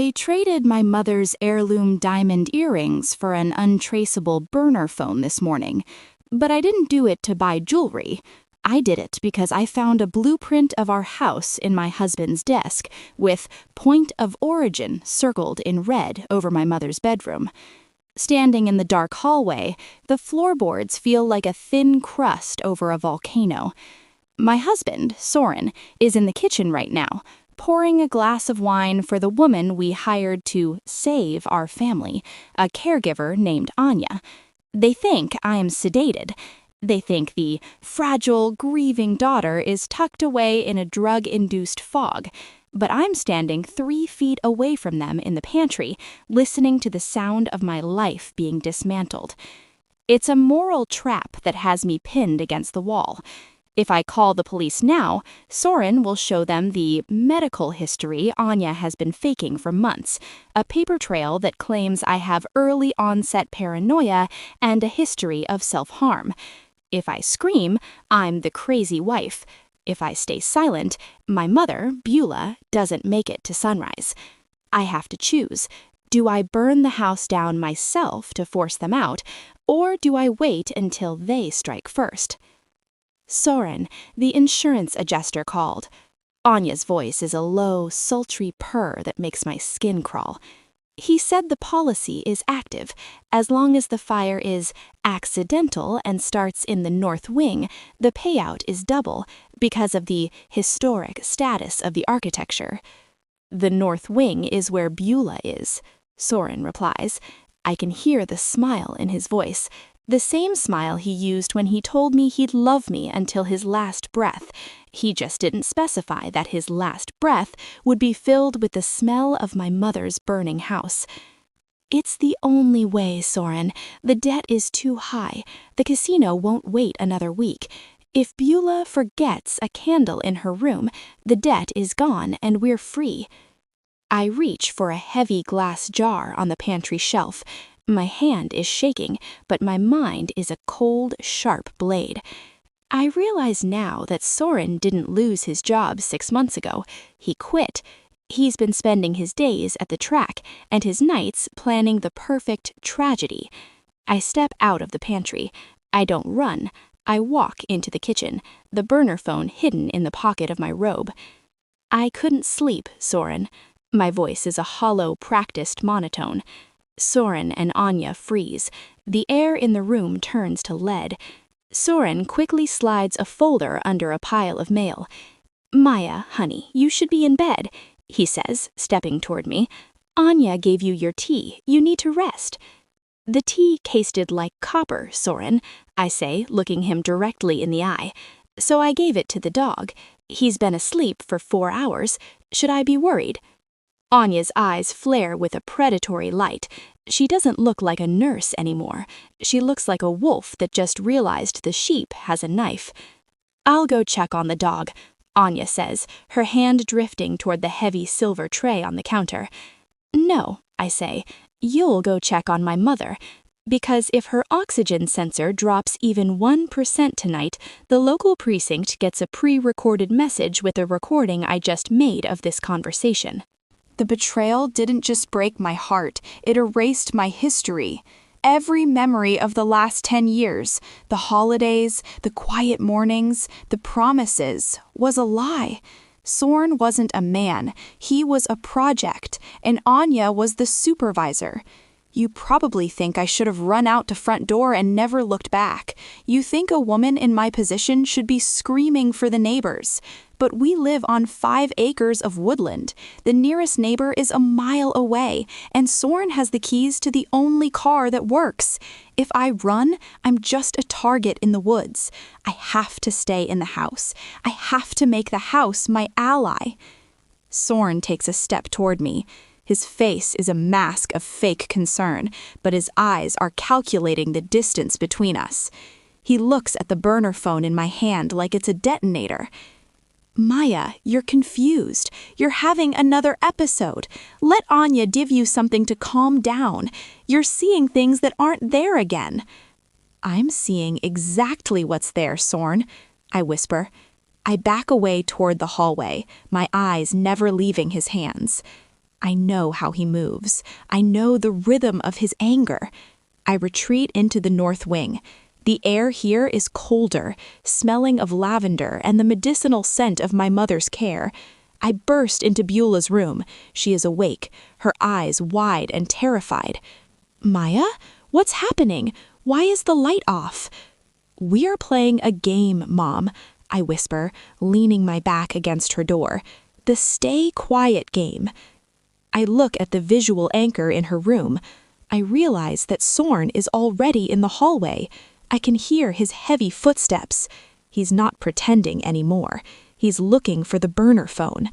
I traded my mother's heirloom diamond earrings for an untraceable burner phone this morning, but I didn't do it to buy jewelry. I did it because I found a blueprint of our house in my husband's desk with point of origin circled in red over my mother's bedroom. Standing in the dark hallway, the floorboards feel like a thin crust over a volcano. My husband, Soren, is in the kitchen right now, pouring a glass of wine for the woman we hired to save our family, a caregiver named Anya. They think I am sedated. They think the fragile, grieving daughter is tucked away in a drug-induced fog. But I'm standing 3 feet away from them in the pantry, listening to the sound of my life being dismantled. It's a moral trap that has me pinned against the wall. If I call the police now, Soren will show them the medical history Anya has been faking for months, a paper trail that claims I have early onset paranoia and a history of self-harm. If I scream, I'm the crazy wife. If I stay silent, my mother, Beulah, doesn't make it to sunrise. I have to choose. Do I burn the house down myself to force them out, or do I wait until they strike first? Soren, the insurance adjuster, called. Anya's voice is a low, sultry purr that makes my skin crawl. He said the policy is active. As long as the fire is accidental and starts in the north wing, the payout is double because of the historic status of the architecture. The north wing is where Beulah is, Soren replies. I can hear the smile in his voice. The same smile he used when he told me he'd love me until his last breath. He just didn't specify that his last breath would be filled with the smell of my mother's burning house. It's the only way, Soren. The debt is too high. The casino won't wait another week. If Beulah forgets a candle in her room, the debt is gone and we're free. I reach for a heavy glass jar on the pantry shelf. My hand is shaking, but my mind is a cold, sharp blade. I realize now that Soren didn't lose his job 6 months ago. He quit. He's been spending his days at the track and his nights planning the perfect tragedy. I step out of the pantry. I don't run. I walk into the kitchen, the burner phone hidden in the pocket of my robe. I couldn't sleep, Soren. My voice is a hollow, practiced monotone. Soren and Anya freeze. The air in the room turns to lead. Soren quickly slides a folder under a pile of mail. Maya, honey, you should be in bed, he says, stepping toward me. Anya gave you your tea. You need to rest. The tea tasted like copper, Soren, I say, looking him directly in the eye. So I gave it to the dog. He's been asleep for 4 hours. Should I be worried? Anya's eyes flare with a predatory light. She doesn't look like a nurse anymore. She looks like a wolf that just realized the sheep has a knife. I'll go check on the dog, Anya says, her hand drifting toward the heavy silver tray on the counter. No, I say, you'll go check on my mother. Because if her oxygen sensor drops even 1% tonight, the local precinct gets a pre-recorded message with a recording I just made of this conversation. The betrayal didn't just break my heart, it erased my history. Every memory of the last 10 years, the holidays, the quiet mornings, the promises, was a lie. Soren wasn't a man, he was a project, and Anya was the supervisor. You probably think I should have run out the front door and never looked back. You think a woman in my position should be screaming for the neighbors. But we live on 5 acres of woodland. The nearest neighbor is a mile away, and Soren has the keys to the only car that works. If I run, I'm just a target in the woods. I have to stay in the house. I have to make the house my ally. Soren takes a step toward me. His face is a mask of fake concern, but his eyes are calculating the distance between us. He looks at the burner phone in my hand like it's a detonator. Maya, you're confused. You're having another episode. Let Anya give you something to calm down. You're seeing things that aren't there again. I'm seeing exactly what's there, Soren, I whisper. I back away toward the hallway, my eyes never leaving his hands. I know how he moves. I know the rhythm of his anger. I retreat into the north wing. The air here is colder, smelling of lavender and the medicinal scent of my mother's care. I burst into Beulah's room. She is awake, her eyes wide and terrified. Maya? What's happening? Why is the light off? We are playing a game, Mom, I whisper, leaning my back against her door. The stay quiet game. I look at the visual anchor in her room. I realize that Soren is already in the hallway. I can hear his heavy footsteps. He's not pretending anymore. He's looking for the burner phone.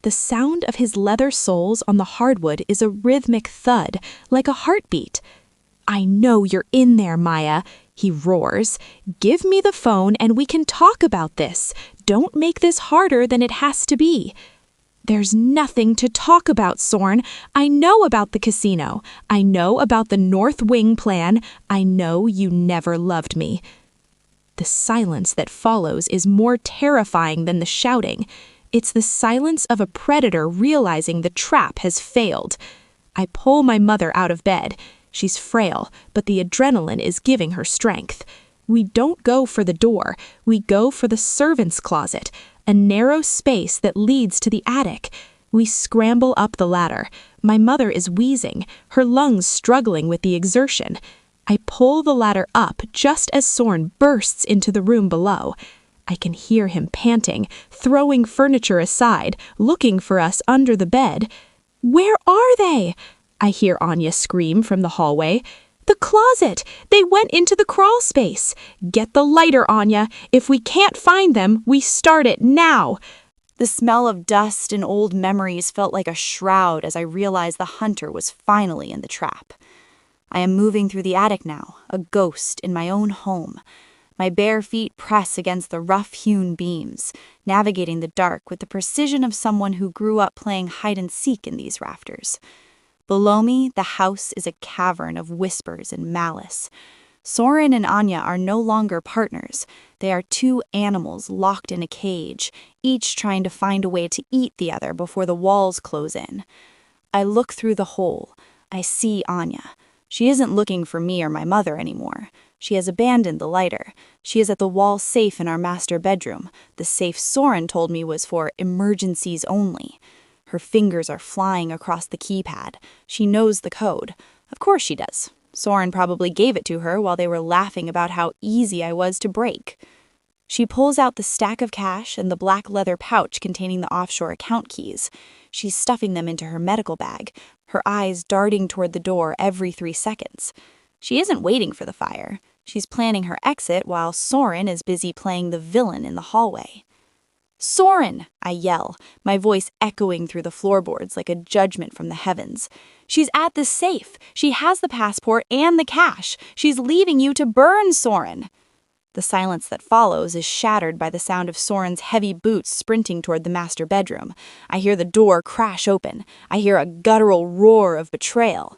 The sound of his leather soles on the hardwood is a rhythmic thud, like a heartbeat. I know you're in there, Maya, he roars. Give me the phone and we can talk about this. Don't make this harder than it has to be. There's nothing to talk about, Soren. I know about the casino. I know about the North Wing plan. I know you never loved me. The silence that follows is more terrifying than the shouting. It's the silence of a predator realizing the trap has failed. I pull my mother out of bed. She's frail, but the adrenaline is giving her strength. We don't go for the door. We go for the servants' closet, a narrow space that leads to the attic. We scramble up the ladder. My mother is wheezing, her lungs struggling with the exertion. I pull the ladder up just as Soren bursts into the room below. I can hear him panting, throwing furniture aside, looking for us under the bed. Where are they? I hear Anya scream from the hallway. The closet! They went into the crawl space. Get the lighter, Anya. If we can't find them, we start it now. The smell of dust and old memories felt like a shroud as I realized the hunter was finally in the trap. I am moving through the attic now, a ghost in my own home. My bare feet press against the rough-hewn beams, navigating the dark with the precision of someone who grew up playing hide-and-seek in these rafters. Below me, the house is a cavern of whispers and malice. Soren and Anya are no longer partners. They are two animals locked in a cage, each trying to find a way to eat the other before the walls close in. I look through the hole. I see Anya. She isn't looking for me or my mother anymore. She has abandoned the lighter. She is at the wall safe in our master bedroom, the safe Soren told me was for emergencies only. Her fingers are flying across the keypad. She knows the code. Of course she does. Soren probably gave it to her while they were laughing about how easy I was to break. She pulls out the stack of cash and the black leather pouch containing the offshore account keys. She's stuffing them into her medical bag, her eyes darting toward the door every 3 seconds. She isn't waiting for the fire. She's planning her exit while Soren is busy playing the villain in the hallway. Soren! I yell, my voice echoing through the floorboards like a judgment from the heavens. She's at the safe. She has the passport and the cash. She's leaving you to burn, Soren. The silence that follows is shattered by the sound of Soren's heavy boots sprinting toward the master bedroom. I hear the door crash open. I hear a guttural roar of betrayal.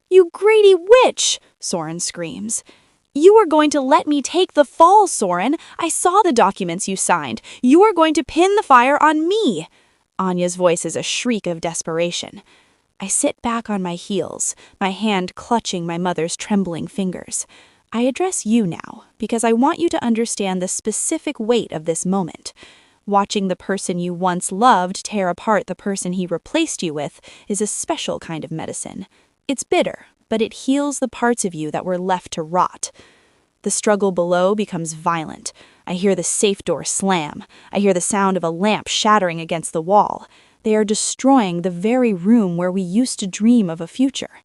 You greedy witch! Soren screams. You are going to let me take the fall, Soren. I saw the documents you signed. You are going to pin the fire on me. Anya's voice is a shriek of desperation. I sit back on my heels, my hand clutching my mother's trembling fingers. I address you now, because I want you to understand the specific weight of this moment. Watching the person you once loved tear apart the person he replaced you with is a special kind of medicine. It's bitter, but it heals the parts of you that were left to rot. The struggle below becomes violent. I hear the safe door slam. I hear the sound of a lamp shattering against the wall. They are destroying the very room where we used to dream of a future.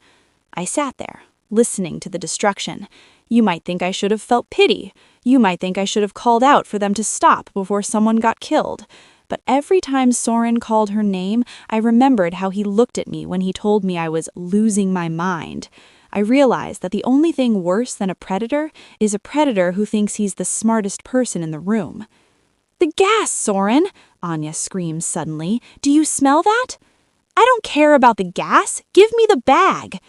I sat there, listening to the destruction. You might think I should have felt pity. You might think I should have called out for them to stop before someone got killed. But every time Soren called her name, I remembered how he looked at me when he told me I was losing my mind. I realized that the only thing worse than a predator is a predator who thinks he's the smartest person in the room. The gas, Soren! Anya screams suddenly. Do you smell that? I don't care about the gas. Give me the bag.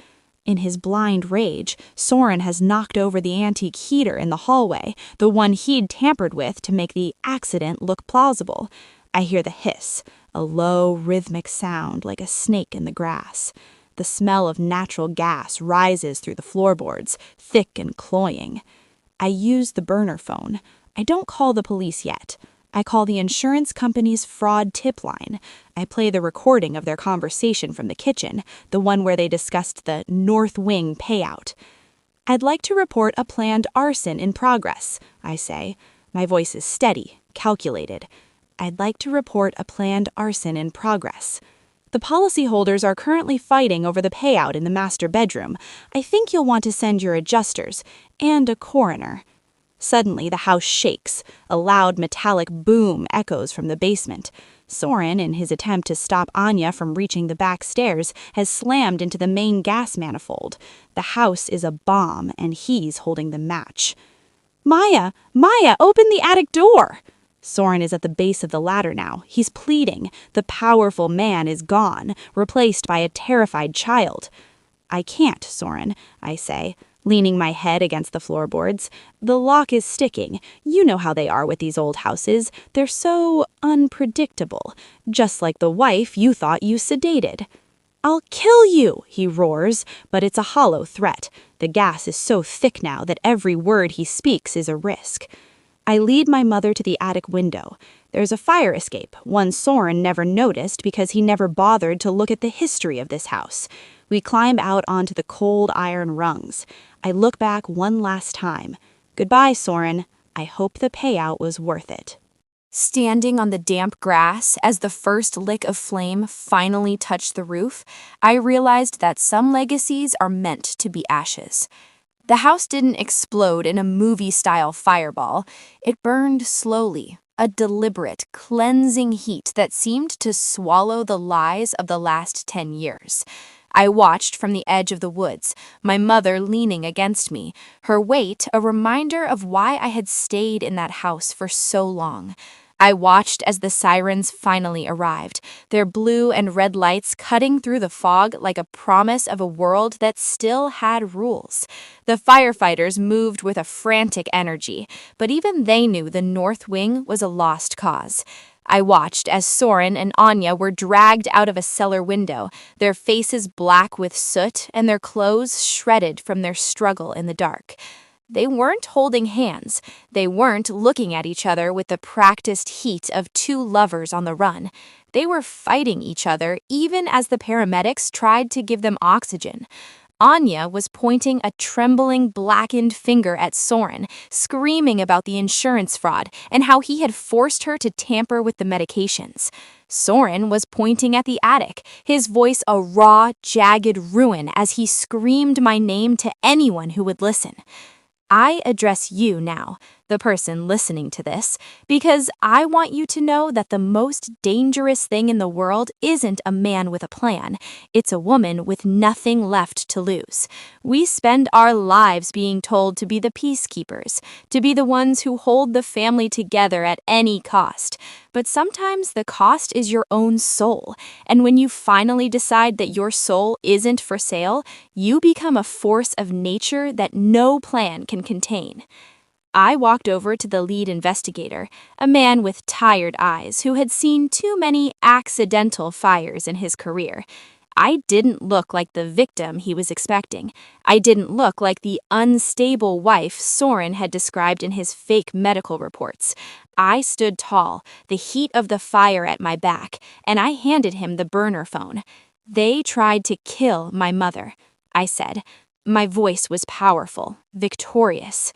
In his blind rage, Soren has knocked over the antique heater in the hallway, the one he'd tampered with to make the accident look plausible. I hear the hiss, a low, rhythmic sound like a snake in the grass. The smell of natural gas rises through the floorboards, thick and cloying. I use the burner phone. I don't call the police yet. I call the insurance company's fraud tip line. I play the recording of their conversation from the kitchen, the one where they discussed the North Wing payout. I'd like to report a planned arson in progress, I say. My voice is steady, calculated. I'd like to report a planned arson in progress. The policyholders are currently fighting over the payout in the master bedroom. I think you'll want to send your adjusters and a coroner. Suddenly, the house shakes. A loud metallic boom echoes from the basement. Soren, in his attempt to stop Anya from reaching the back stairs, has slammed into the main gas manifold. The house is a bomb, and he's holding the match. Maya, open the attic door! Soren is at the base of the ladder now. He's pleading. The powerful man is gone, replaced by a terrified child. I can't, Soren, I say, leaning my head against the floorboards. The lock is sticking. You know how they are with these old houses. They're so unpredictable, just like the wife you thought you sedated. I'll kill you, he roars, but it's a hollow threat. The gas is so thick now that every word he speaks is a risk. I lead my mother to the attic window. There's a fire escape, one Soren never noticed because he never bothered to look at the history of this house. We climb out onto the cold iron rungs. I look back one last time. Goodbye, Soren. I hope the payout was worth it. Standing on the damp grass as the first lick of flame finally touched the roof, I realized that some legacies are meant to be ashes. The house didn't explode in a movie-style fireball. It burned slowly, a deliberate, cleansing heat that seemed to swallow the lies of the last 10 years. I watched from the edge of the woods, my mother leaning against me, her weight a reminder of why I had stayed in that house for so long. I watched as the sirens finally arrived, their blue and red lights cutting through the fog like a promise of a world that still had rules. The firefighters moved with a frantic energy, but even they knew the North Wing was a lost cause. I watched as Soren and Anya were dragged out of a cellar window, their faces black with soot and their clothes shredded from their struggle in the dark. They weren't holding hands. They weren't looking at each other with the practiced heat of two lovers on the run. They were fighting each other even as the paramedics tried to give them oxygen. Anya was pointing a trembling, blackened finger at Soren, screaming about the insurance fraud and how he had forced her to tamper with the medications. Soren was pointing at the attic, his voice a raw, jagged ruin as he screamed my name to anyone who would listen. I address you now, the person listening to this, because I want you to know that the most dangerous thing in the world isn't a man with a plan. It's a woman with nothing left to lose. We spend our lives being told to be the peacekeepers, to be the ones who hold the family together at any cost. But sometimes the cost is your own soul, and when you finally decide that your soul isn't for sale, you become a force of nature that no plan can contain. I walked over to the lead investigator, a man with tired eyes who had seen too many accidental fires in his career. I didn't look like the victim he was expecting. I didn't look like the unstable wife Soren had described in his fake medical reports. I stood tall, the heat of the fire at my back, and I handed him the burner phone. They tried to kill my mother, I said. My voice was powerful, victorious.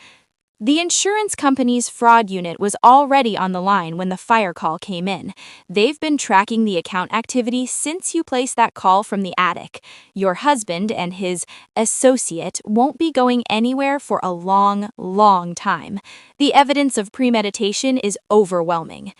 The insurance company's fraud unit was already on the line when the fire call came in. They've been tracking the account activity since you placed that call from the attic. Your husband and his associate won't be going anywhere for a long, long time. The evidence of premeditation is overwhelming.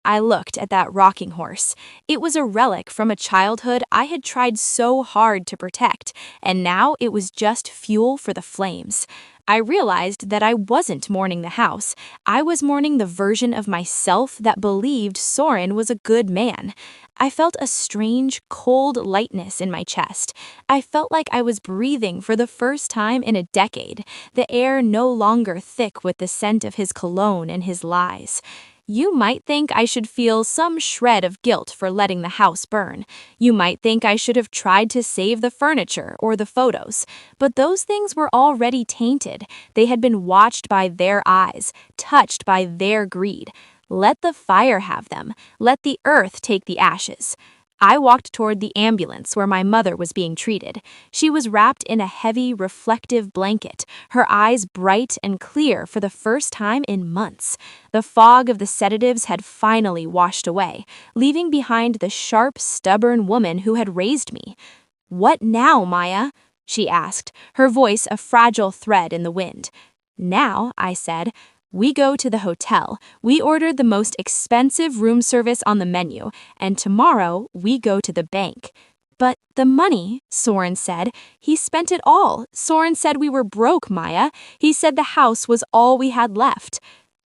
I looked at that rocking horse. It was a relic from a childhood I had tried so hard to protect, and now it was just fuel for the flames. I realized that I wasn't mourning the house. I was mourning the version of myself that believed Soren was a good man. I felt a strange, cold lightness in my chest. I felt like I was breathing for the first time in a decade, the air no longer thick with the scent of his cologne and his lies. You might think I should feel some shred of guilt for letting the house burn. You might think I should have tried to save the furniture or the photos. But those things were already tainted. They had been watched by their eyes, touched by their greed. Let the fire have them. Let the earth take the ashes. I walked toward the ambulance where my mother was being treated. She was wrapped in a heavy, reflective blanket, her eyes bright and clear for the first time in months. The fog of the sedatives had finally washed away, leaving behind the sharp, stubborn woman who had raised me. "What now, Maya?" she asked, her voice a fragile thread in the wind. "Now," I said, "we go to the hotel. We ordered the most expensive room service on the menu, and tomorrow we go to the bank." "But the money," Soren said. "He spent it all. Soren said we were broke, Maya. He said the house was all we had left."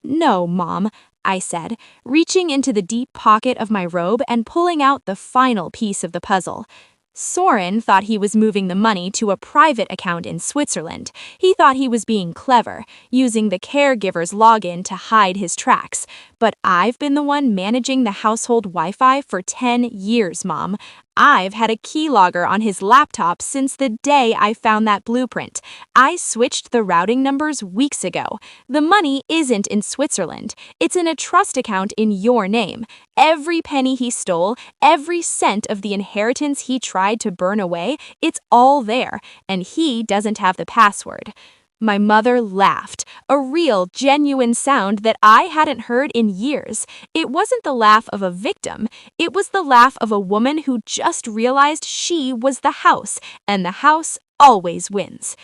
"No, Mom," I said, reaching into the deep pocket of my robe and pulling out the final piece of the puzzle. Soren thought he was moving the money to a private account in Switzerland. He thought he was being clever, using the caregiver's login to hide his tracks. But I've been the one managing the household Wi-Fi for 10 years, Mom. I've had a keylogger on his laptop since the day I found that blueprint. I switched the routing numbers weeks ago. The money isn't in Switzerland. It's in a trust account in your name. Every penny he stole, every cent of the inheritance he tried to burn away, it's all there, and he doesn't have the password." My mother laughed, a real, genuine sound that I hadn't heard in years. It wasn't the laugh of a victim. It was the laugh of a woman who just realized she was the house, and the house always wins.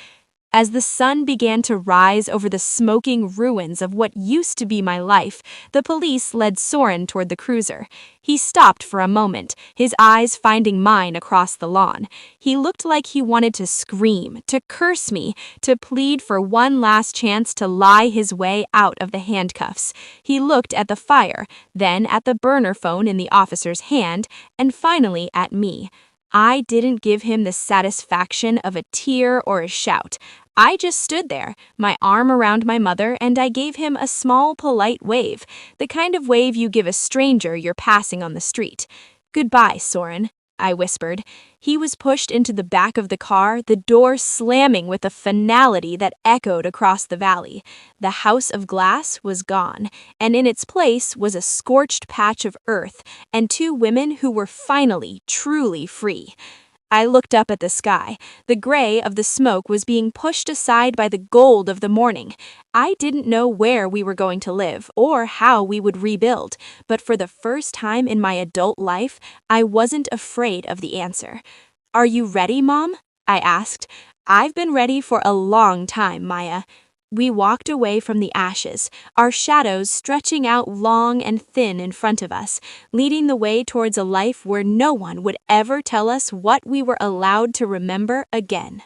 As the sun began to rise over the smoking ruins of what used to be my life, the police led Soren toward the cruiser. He stopped for a moment, his eyes finding mine across the lawn. He looked like he wanted to scream, to curse me, to plead for one last chance to lie his way out of the handcuffs. He looked at the fire, then at the burner phone in the officer's hand, and finally at me. I didn't give him the satisfaction of a tear or a shout. I just stood there, my arm around my mother, and I gave him a small, polite wave, the kind of wave you give a stranger you're passing on the street. "Goodbye, Soren," I whispered. He was pushed into the back of the car, the door slamming with a finality that echoed across the valley. The house of glass was gone, and in its place was a scorched patch of earth and two women who were finally, truly free. I looked up at the sky. The gray of the smoke was being pushed aside by the gold of the morning. I didn't know where we were going to live or how we would rebuild, but for the first time in my adult life, I wasn't afraid of the answer. "Are you ready, Mom?" I asked. "I've been ready for a long time, Maya." We walked away from the ashes, our shadows stretching out long and thin in front of us, leading the way towards a life where no one would ever tell us what we were allowed to remember again.